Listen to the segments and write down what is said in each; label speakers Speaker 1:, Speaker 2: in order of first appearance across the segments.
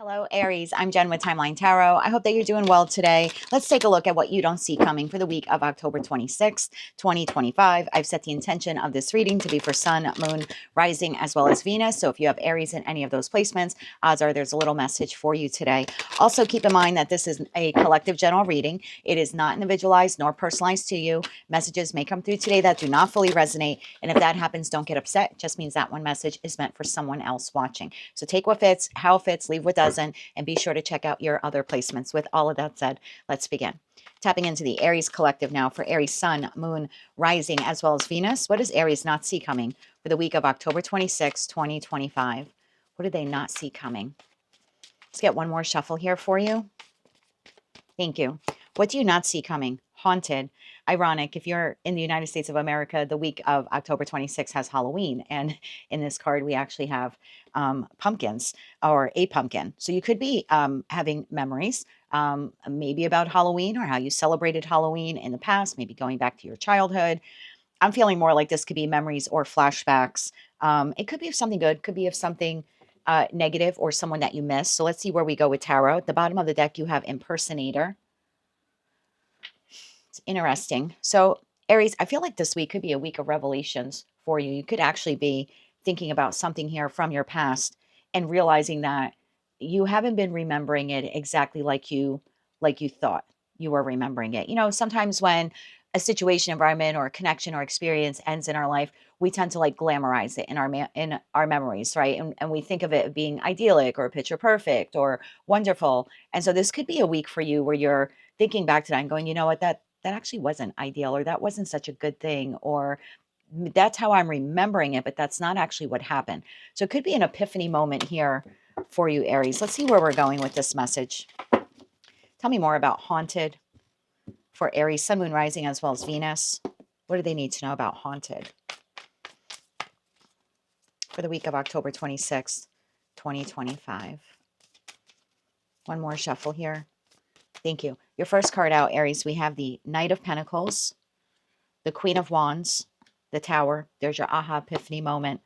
Speaker 1: Hello, Aries. I'm Jen with Timeline Tarot. I hope that you're doing well today. Let's take a look at what you don't see coming for the week of October 26th, 2025. I've set the intention of this reading to be for Sun, Moon, Rising, as well as Venus. So if you have Aries in any of those placements, odds are there's a little message for you today. Also, keep in mind that this is a collective general reading. It is not individualized nor personalized to you. Messages may come through today that do not fully resonate. And if that happens, don't get upset. It just means that one message is meant for someone else watching. So take what fits, how it fits, leave what doesn't, and be sure to check out your other placements. With all of that said, let's begin. Tapping into the Aries collective now for Aries Sun, Moon, Rising, as well as Venus. What does Aries not see coming for the week of October 26, 2025? What do they not see coming? Let's get one more shuffle here for you. Thank you. What do you not see coming? Haunted. Ironic, if you're in the United States of America, the week of October 26th has Halloween. And in this card, we actually have pumpkins or a pumpkin. So you could be having memories maybe about Halloween or how you celebrated Halloween in the past, maybe going back to your childhood. I'm feeling more like this could be memories or flashbacks. It could be of something good, could be of something negative or someone that you miss. So let's see where we go with tarot. At the bottom of the deck, you have impersonator. It's interesting. So Aries, I feel like this week could be a week of revelations for you. You could actually be thinking about something here from your past and realizing that you haven't been remembering it exactly like you thought you were remembering it. You know, sometimes when a situation, environment, or a connection or experience ends in our life, we tend to like glamorize it in our memories, right? And we think of it being idyllic or picture perfect or wonderful. And so this could be a week for you where you're thinking back to that and going, you know what, that actually wasn't ideal, or that wasn't such a good thing, or that's how I'm remembering it, but that's not actually what happened. So it could be an epiphany moment here for you, Aries. Let's see where we're going with this message. Tell me more about haunted for Aries, Sun, Moon, Rising, as well as Venus. What do they need to know about haunted for the week of October 26th, 2025? One more shuffle here. Thank you. Your first card out, Aries, we have the Knight of Pentacles, the Queen of Wands, the Tower. There's your aha epiphany moment,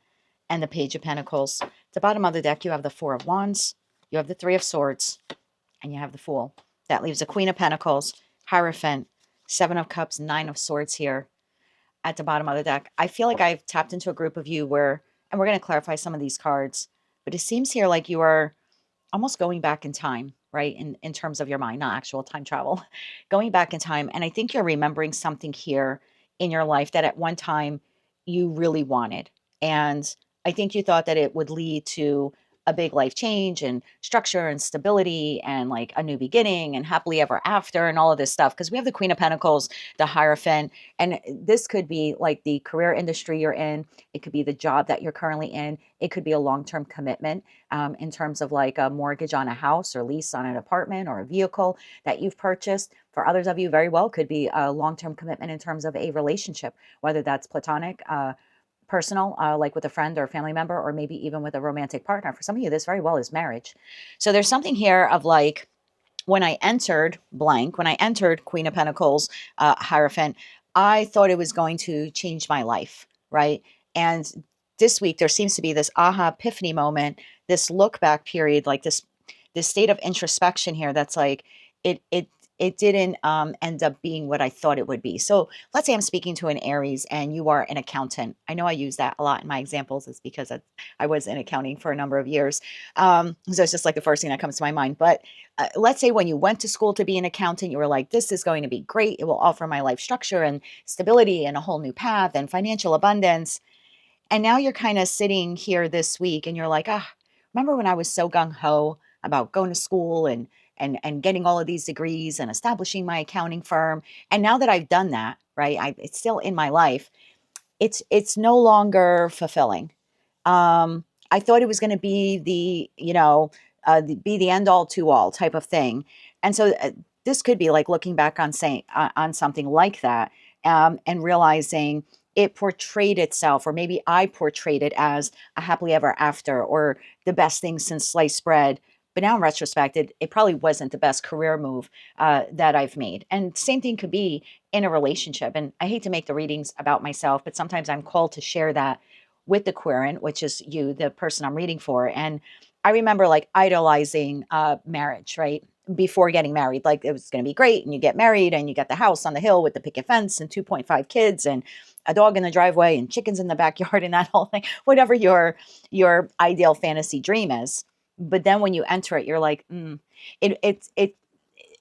Speaker 1: and the Page of Pentacles. At the bottom of the deck, you have the Four of Wands, you have the Three of Swords, and you have the Fool. That leaves the Queen of Pentacles, Hierophant, Seven of Cups, Nine of Swords here at the bottom of the deck. I feel like I've tapped into a group of you where, and we're going to clarify some of these cards, but it seems here like you are almost going back in time, right? In terms of your mind, not actual time travel, going back in time. And I think you're remembering something here in your life that at one time you really wanted. And I think you thought that it would lead to a big life change and structure and stability and like a new beginning and happily ever after and all of this stuff. Because we have the Queen of Pentacles, the Hierophant, and this could be like the career industry you're in. It could be the job that you're currently in. It could be a long-term commitment in terms of like a mortgage on a house or lease on an apartment or a vehicle that you've purchased. For others of you, very well could be a long-term commitment in terms of a relationship, whether that's platonic, personal, like with a friend or a family member, or maybe even with a romantic partner. For some of you, this very well is marriage. So there's something here of like, when I entered blank, when I entered Queen of Pentacles, Hierophant, I thought it was going to change my life, right? And this week, there seems to be this aha epiphany moment, this look back period, like this state of introspection here that's like, it didn't end up being what I thought it would be. So let's say I'm speaking to an Aries and you are an accountant. I know I use that a lot in my examples. It's because I was in accounting for a number of years. So it's just like the first thing that comes to my mind. But let's say when you went to school to be an accountant, you were like, this is going to be great. It will offer my life structure and stability and a whole new path and financial abundance. And now you're kind of sitting here this week and you're like, remember when I was so gung-ho about going to school and getting all of these degrees and establishing my accounting firm. And now that I've done that, right, it's still in my life. It's no longer fulfilling. I thought it was going to be be the end all to all type of thing. And so this could be like looking back on on something like that and realizing it portrayed itself, or maybe I portrayed it as a happily ever after or the best thing since sliced bread. But now in retrospect, it probably wasn't the best career move that I've made. And same thing could be in a relationship. And I hate to make the readings about myself, but sometimes I'm called to share that with the querent, which is you, the person I'm reading for. And I remember like idolizing marriage, right? Before getting married, like it was going to be great. And you get married and you get the house on the hill with the picket fence and 2.5 kids and a dog in the driveway and chickens in the backyard and that whole thing, whatever your ideal fantasy dream is. But then when you enter it, you're like, it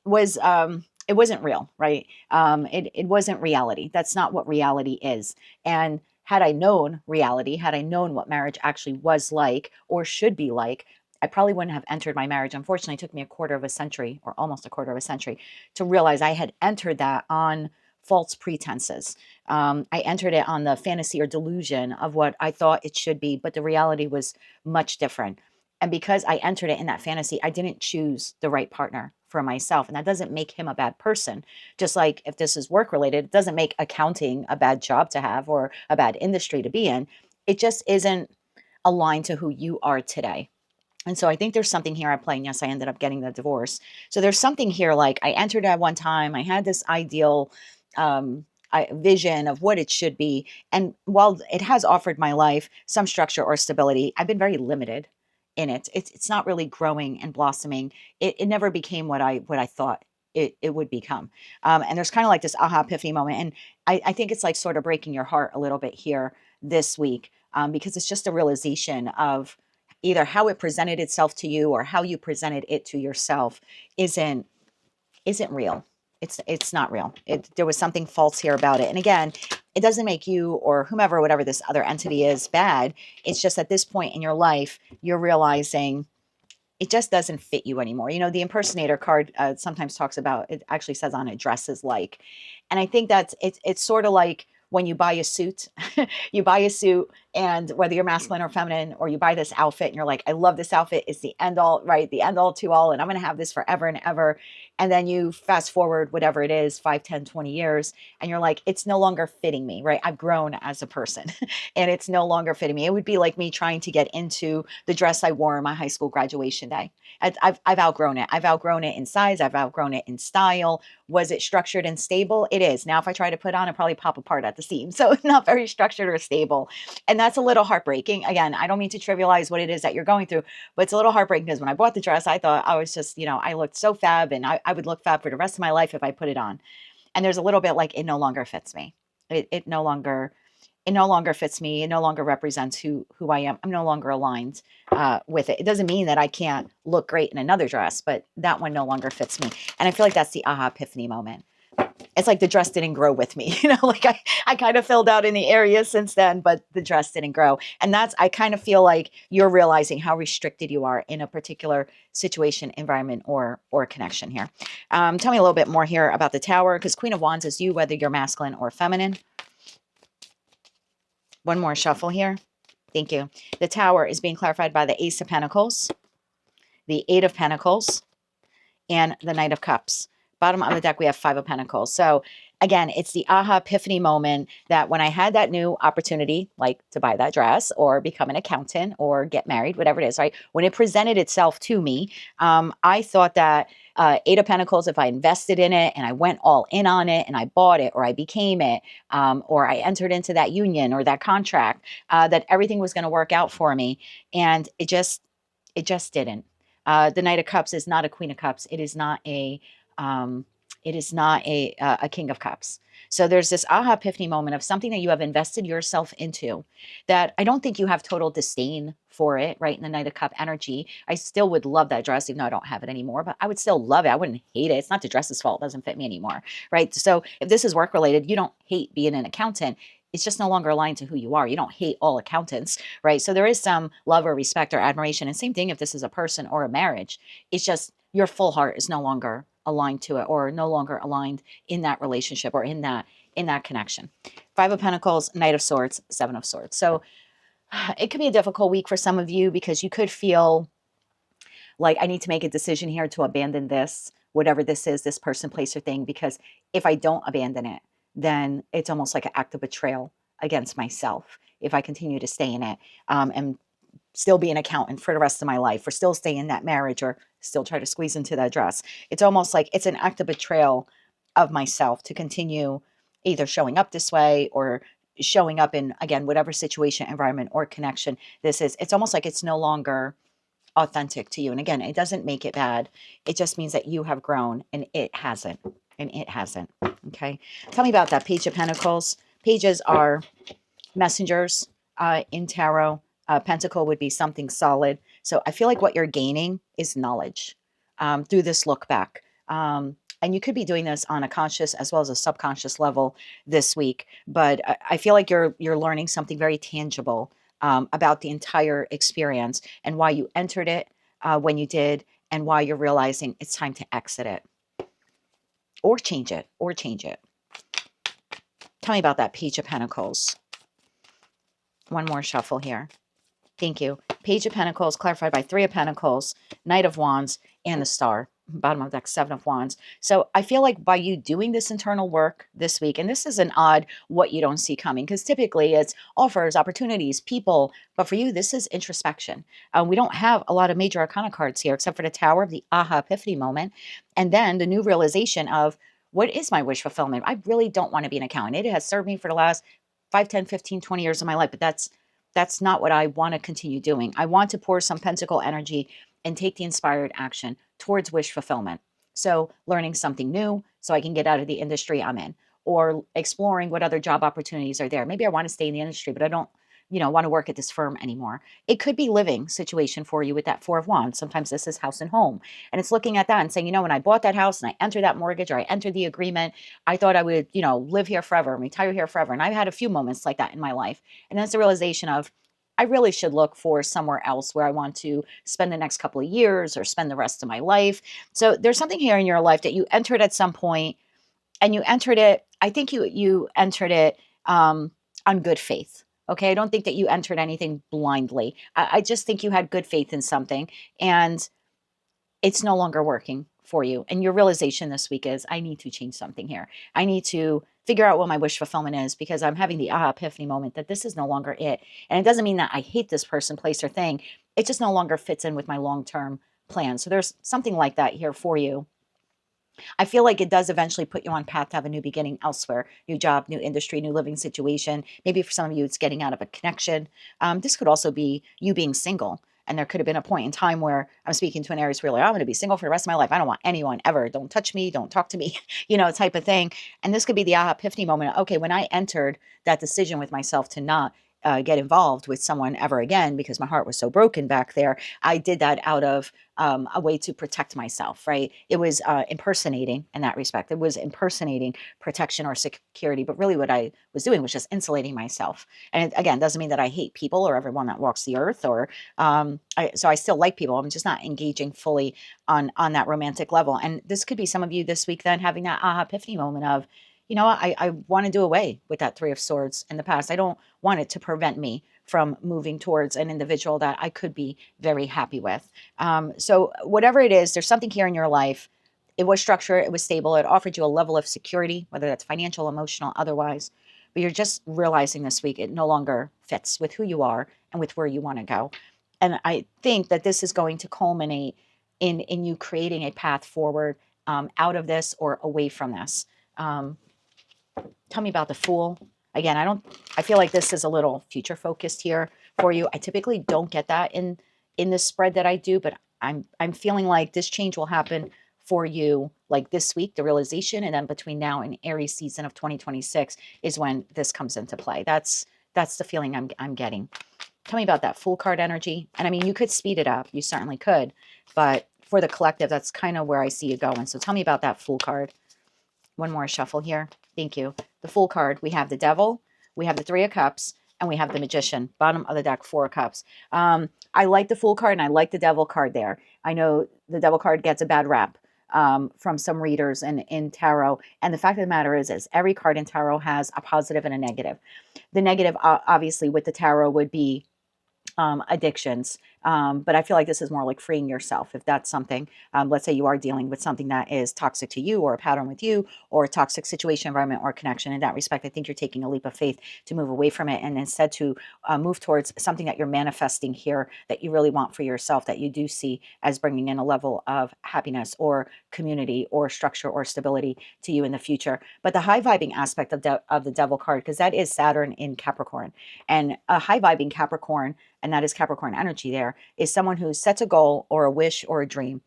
Speaker 1: was, it wasn't real, right? It wasn't reality. That's not what reality is. And had I known reality, had I known what marriage actually was like or should be like, I probably wouldn't have entered my marriage. Unfortunately, it took me a quarter of a century or almost a quarter of a century to realize I had entered that on false pretenses. I entered it on the fantasy or delusion of what I thought it should be, but the reality was much different. And because I entered it in that fantasy, I didn't choose the right partner for myself. And that doesn't make him a bad person. Just like if this is work related, it doesn't make accounting a bad job to have or a bad industry to be in. It just isn't aligned to who you are today. And so I think there's something here at play. And yes, I ended up getting the divorce. So there's something here like I entered at one time, I had this ideal vision of what it should be. And while it has offered my life some structure or stability, I've been very limited in it. It's not really growing and blossoming. It never became what I thought it would become. And there's kind of like this aha epiphany moment. And I think it's like sort of breaking your heart a little bit here this week because it's just a realization of either how it presented itself to you or how you presented it to yourself isn't real. It's not real. There was something false here about it. And again, it doesn't make you or whomever, whatever this other entity is, bad. It's just at this point in your life, you're realizing it just doesn't fit you anymore. You know, the impersonator card sometimes talks about, it actually says on it, dresses like. And I think it's sort of like when you buy a suit, you buy a suit and whether you're masculine or feminine, or you buy this outfit and you're like, I love this outfit. It's the end all, right? The end all to all. And I'm going to have this forever and ever. And then you fast forward, whatever it is, 5, 10, 20 years. And you're like, it's no longer fitting me, right? I've grown as a person and it's no longer fitting me. It would be like me trying to get into the dress I wore on my high school graduation day. I've outgrown it. I've outgrown it in size. I've outgrown it in style. Was it structured and stable? It is. Now, if I try to put on, it probably pop apart at the seam. So it's not very structured or stable. And that's a little heartbreaking. Again, I don't mean to trivialize what it is that you're going through, but it's a little heartbreaking because when I bought the dress, I thought I was just, I looked so fab and I would look fab for the rest of my life if I put it on. And there's a little bit like it no longer fits me. It no longer fits me. It no longer represents who I am. I'm no longer aligned with it. It doesn't mean that I can't look great in another dress, but that one no longer fits me. And I feel like that's the aha epiphany moment. It's like the dress didn't grow with me. Like I kind of filled out in the area since then, but the dress didn't grow. And I kind of feel like you're realizing how restricted you are in a particular situation, environment, or connection here. Tell me a little bit more here about the Tower, because Queen of Wands is you, whether you're masculine or feminine. One more shuffle here. Thank you. The Tower is being clarified by the Ace of Pentacles, the Eight of Pentacles, and the Knight of Cups. Bottom of the deck, we have Five of Pentacles. So again, it's the aha epiphany moment that when I had that new opportunity, like to buy that dress or become an accountant or get married, whatever it is, right? When it presented itself to me, I thought that Eight of Pentacles, if I invested in it and I went all in on it and I bought it or I became it or I entered into that union or that contract, that everything was going to work out for me. And it just didn't. The Knight of Cups is not a Queen of Cups. It is not a King of Cups. So there's this aha epiphany moment of something that you have invested yourself into that I don't think you have total disdain for it, right? In the Knight of Cup energy, I still would love that dress, even though I don't have it anymore, but I would still love it. I wouldn't hate it. It's not the dress's fault. It doesn't fit me anymore, right? So if this is work related, you don't hate being an accountant. It's just no longer aligned to who you are. You don't hate all accountants, right? So there is some love or respect or admiration. And same thing if this is a person or a marriage. It's just your full heart is no longer aligned to it or no longer aligned in that relationship or in that connection. Five of Pentacles, Knight of Swords, Seven of Swords. So it could be a difficult week for some of you because you could feel like I need to make a decision here to abandon this, whatever this is, this person, place, or thing, because if I don't abandon it, then it's almost like an act of betrayal against myself if I continue to stay in it and still be an accountant for the rest of my life or still stay in that marriage or still try to squeeze into that dress. It's almost like it's an act of betrayal of myself to continue either showing up this way or showing up in, again, whatever situation, environment, or connection this is. It's almost like it's no longer authentic to you. And again, it doesn't make it bad. It just means that you have grown and it hasn't. And it hasn't. Okay. Tell me about that Page of Pentacles. Pages are messengers in tarot. Pentacle would be something solid. So I feel like what you're gaining is knowledge through this look back. And you could be doing this on a conscious as well as a subconscious level this week. But I feel like you're learning something very tangible about the entire experience and why you entered it when you did, and why you're realizing it's time to exit it or change it or change it. Tell me about that Page of Pentacles. One more shuffle here. Thank you. Page of Pentacles clarified by Three of Pentacles, Knight of Wands, and the Star. Bottom of deck, Seven of Wands. So I feel like by you doing this internal work this week, and this is an odd what you don't see coming, because typically it's offers, opportunities, people, but for you, this is introspection. We don't have a lot of major arcana cards here, except for the Tower, the aha epiphany moment, and then the new realization of, what is my wish fulfillment? I really don't want to be an accountant. It has served me for the last 5, 10, 15, 20 years of my life, but that's not what I want to continue doing. I want to pour some pentacle energy and take the inspired action towards wish fulfillment. So learning something new so I can get out of the industry I'm in, or exploring what other job opportunities are there. Maybe I want to stay in the industry, but I don't, want to work at this firm anymore. It could be living situation for you with that Four of Wands. Sometimes this is house and home. And it's looking at that and saying, when I bought that house and I entered that mortgage or I entered the agreement, I thought I would, live here forever, retire here forever. And I've had a few moments like that in my life. And that's the realization of, I really should look for somewhere else where I want to spend the next couple of years or spend the rest of my life. So there's something here in your life that you entered at some point, and you entered it. I think you entered it on good faith. Okay. I don't think that you entered anything blindly. I just think you had good faith in something, and it's no longer working for you. And your realization this week is, I need to change something here. I need to figure out what my wish fulfillment is, because I'm having the aha epiphany moment that this is no longer it. And it doesn't mean that I hate this person, place, or thing. It just no longer fits in with my long-term plan. So there's something like that here for you. I feel like it does eventually put you on path to have a new beginning elsewhere, new job, new industry, new living situation. Maybe for some of you, it's getting out of a connection. This could also be you being single. And there could have been a point in time where I'm speaking to an Aries really, I'm going to be single for the rest of my life. I don't want anyone ever. Don't touch me. Don't talk to me, type of thing. And this could be the aha epiphany moment. Okay, when I entered that decision with myself to not get involved with someone ever again, because my heart was so broken back there, I did that out of a way to protect myself, right? It was impersonating in that respect. It was impersonating protection or security, but really what I was doing was just insulating myself. And it, again, doesn't mean that I hate people or everyone that walks the earth, or so I still like people. I'm just not engaging fully on that romantic level. And this could be some of you this week then having that aha epiphany moment of, I want to do away with that Three of Swords in the past. I don't want it to prevent me from moving towards an individual that I could be very happy with. So whatever it is, there's something here in your life. It was structured, it was stable, it offered you a level of security, whether that's financial, emotional, otherwise. But you're just realizing this week it no longer fits with who you are and with where you want to go. And I think that this is going to culminate in you creating a path forward out of this or away from this. Tell me about the Fool. Again, I feel like this is a little future focused here for you. I typically don't get that in this spread that I do, but I'm feeling like this change will happen for you like this week, the realization, and then between now and Aries season of 2026 is when this comes into play. That's the feeling I'm getting. Tell me about that Fool card energy. And I mean, you could speed it up. You certainly could, but for the collective, that's kind of where I see you going. So tell me about that Fool card. One more shuffle here. Thank you. The Fool card, we have the Devil, we have the Three of Cups, and we have the Magician. Bottom of the deck, Four of Cups. I like the Fool card, and I like the Devil card there. I know the Devil card gets a bad rap from some readers in tarot. And the fact of the matter is every card in tarot has a positive and a negative. The negative, obviously, with the tarot would be addictions. But I feel like this is more like freeing yourself. If that's something, let's say you are dealing with something that is toxic to you or a pattern with you or a toxic situation, environment, or connection. In that respect, I think you're taking a leap of faith to move away from it and instead to move towards something that you're manifesting here that you really want for yourself, that you do see as bringing in a level of happiness or community or structure or stability to you in the future. But the high vibing aspect of the Devil card, because that is Saturn in Capricorn, and a high vibing Capricorn, and that is Capricorn energy there, is someone who sets a goal or a wish or a dream,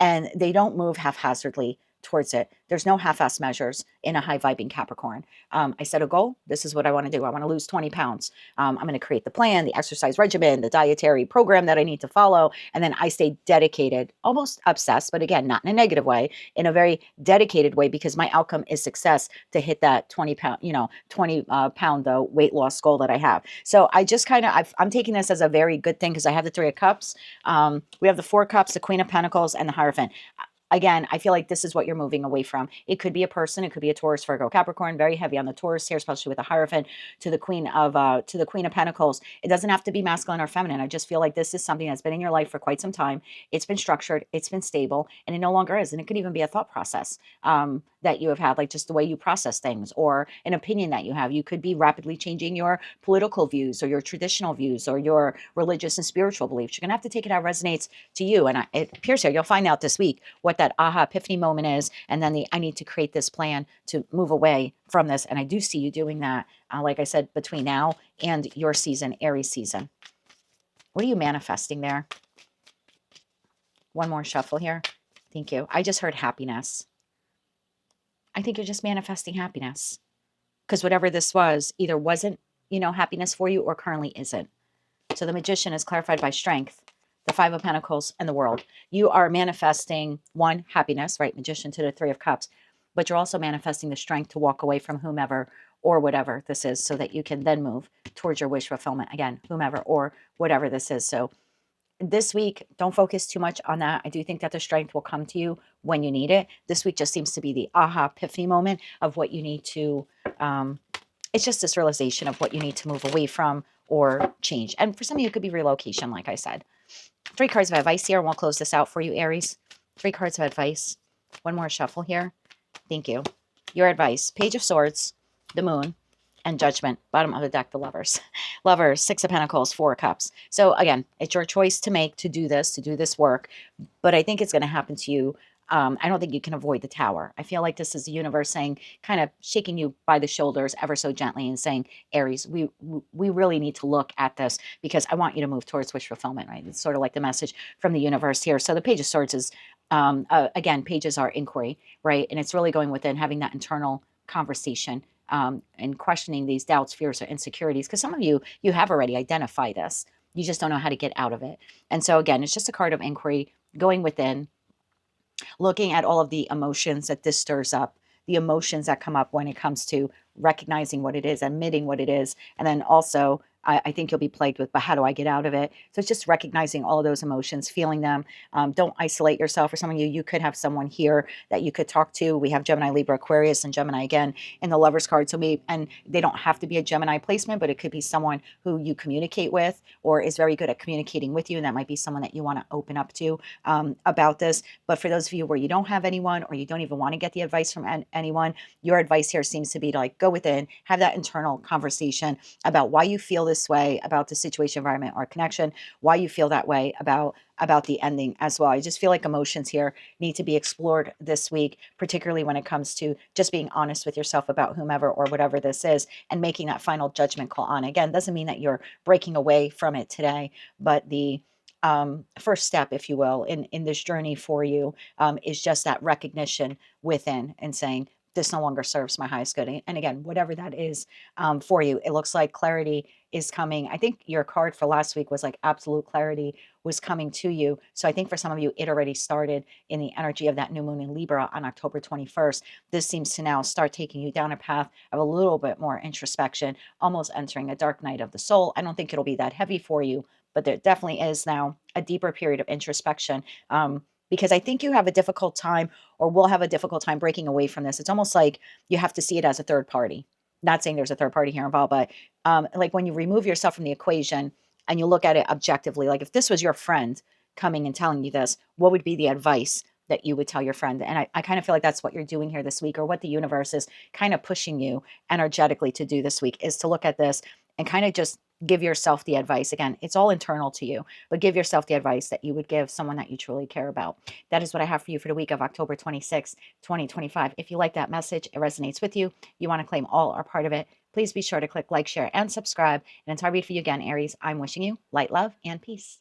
Speaker 1: and they don't move haphazardly towards it. There's no half-ass measures in a high vibing Capricorn. I set a goal. This is what I want to do. I want to lose 20 pounds. I'm going to create the plan, the exercise regimen, the dietary program that I need to follow. And then I stay dedicated, almost obsessed, but again, not in a negative way, in a very dedicated way, because my outcome is success to hit that 20 pound, 20 pound weight loss goal that I have. So I just kind of, I'm taking this as a very good thing because I have the Three of Cups. We have the Four of Cups, the Queen of Pentacles, and the Hierophant. Again, I feel like this is what you're moving away from. It could be a person. It could be a Taurus, Virgo, Capricorn. Very heavy on the Taurus here, especially with the Hierophant to the Queen of Pentacles. It doesn't have to be masculine or feminine. I just feel like this is something that's been in your life for quite some time. It's been structured. It's been stable, and it no longer is. And it could even be a thought process that you have had, like just the way you process things, or an opinion that you have. You could be rapidly changing your political views or your traditional views or your religious and spiritual beliefs. You're going to have to take it how it resonates to you. And it appears here, you'll find out this week what that aha epiphany moment is. And then I need to create this plan to move away from this. And I do see you doing that, like I said, between now and your season, Aries season. What are you manifesting there? One more shuffle here. Thank you. I just heard happiness. I think you're just manifesting happiness, because whatever this was either wasn't, happiness for you, or currently isn't. So the Magician is clarified by Strength, the Five of Pentacles, and the World. You are manifesting, one, happiness, right? Magician to the Three of Cups, but you're also manifesting the strength to walk away from whomever or whatever this is, so that you can then move towards your wish fulfillment. Again, whomever or whatever this is. So this week, don't focus too much on that. I do think that the strength will come to you when you need it. This week just seems to be the aha epiphany moment of what you need to, it's just this realization of what you need to move away from or change. And for some of you, it could be relocation, like I said. 3 cards of advice here, and we'll close this out for you, Aries. 3 cards of advice. One more shuffle here. Thank you. Your advice. Page of Swords, the Moon, and Judgment. Bottom of the deck, the Lovers. Lovers, 6 of Pentacles, 4 of Cups. So again, it's your choice to make, to do this work. But I think it's going to happen to you. I don't think you can avoid the Tower. I feel like this is the universe saying, kind of shaking you by the shoulders ever so gently and saying, Aries, we really need to look at this, because I want you to move towards wish fulfillment, right? It's sort of like the message from the universe here. So the Page of Swords is, again, pages are inquiry, right? And it's really going within, having that internal conversation and questioning these doubts, fears, or insecurities. Because some of you have already identified this. You just don't know how to get out of it. And so again, it's just a card of inquiry, going within, looking at all of the emotions that this stirs up, the emotions that come up when it comes to recognizing what it is, admitting what it is, and then also I think you'll be plagued with, but how do I get out of it? So it's just recognizing all of those emotions, feeling them. Don't isolate yourself. For some of you, you could have someone here that you could talk to. We have Gemini, Libra, Aquarius, and Gemini again in the Lovers card. So maybe, and they don't have to be a Gemini placement, but it could be someone who you communicate with or is very good at communicating with you. And that might be someone that you want to open up to about this. But for those of you where you don't have anyone, or you don't even want to get the advice from anyone, your advice here seems to be to like go within, have that internal conversation about why you feel this way about the situation, environment, or connection, why you feel that way about the ending as well. I just feel like emotions here need to be explored this week, particularly when it comes to just being honest with yourself about whomever or whatever this is, and making that final judgment call on. Again, doesn't mean that you're breaking away from it today, but the first step, if you will, in this journey for you is just that recognition within, and saying, this no longer serves my highest good. And again, whatever that is for you, it looks like clarity is coming. I think your card for last week was like absolute clarity was coming to you. So I think for some of you, it already started in the energy of that new moon in Libra on October 21st. This seems to now start taking you down a path of a little bit more introspection, almost entering a dark night of the soul. I don't think it'll be that heavy for you, but there definitely is now a deeper period of introspection. Because I think you have a difficult time, or will have a difficult time, breaking away from this. It's almost like you have to see it as a third party. Not saying there's a third party here involved, but like when you remove yourself from the equation and you look at it objectively, like if this was your friend coming and telling you this, what would be the advice that you would tell your friend? And I kind of feel like that's what you're doing here this week, or what the universe is kind of pushing you energetically to do this week, is to look at this and kind of just give yourself the advice. Again, it's all internal to you, but give yourself the advice that you would give someone that you truly care about. That is what I have for you for the week of October 26, 2025. If you like that message, it resonates with you, you want to claim all or part of it, please be sure to click like, share, and subscribe. And until I read for you again, Aries, I'm wishing you light, love, and peace.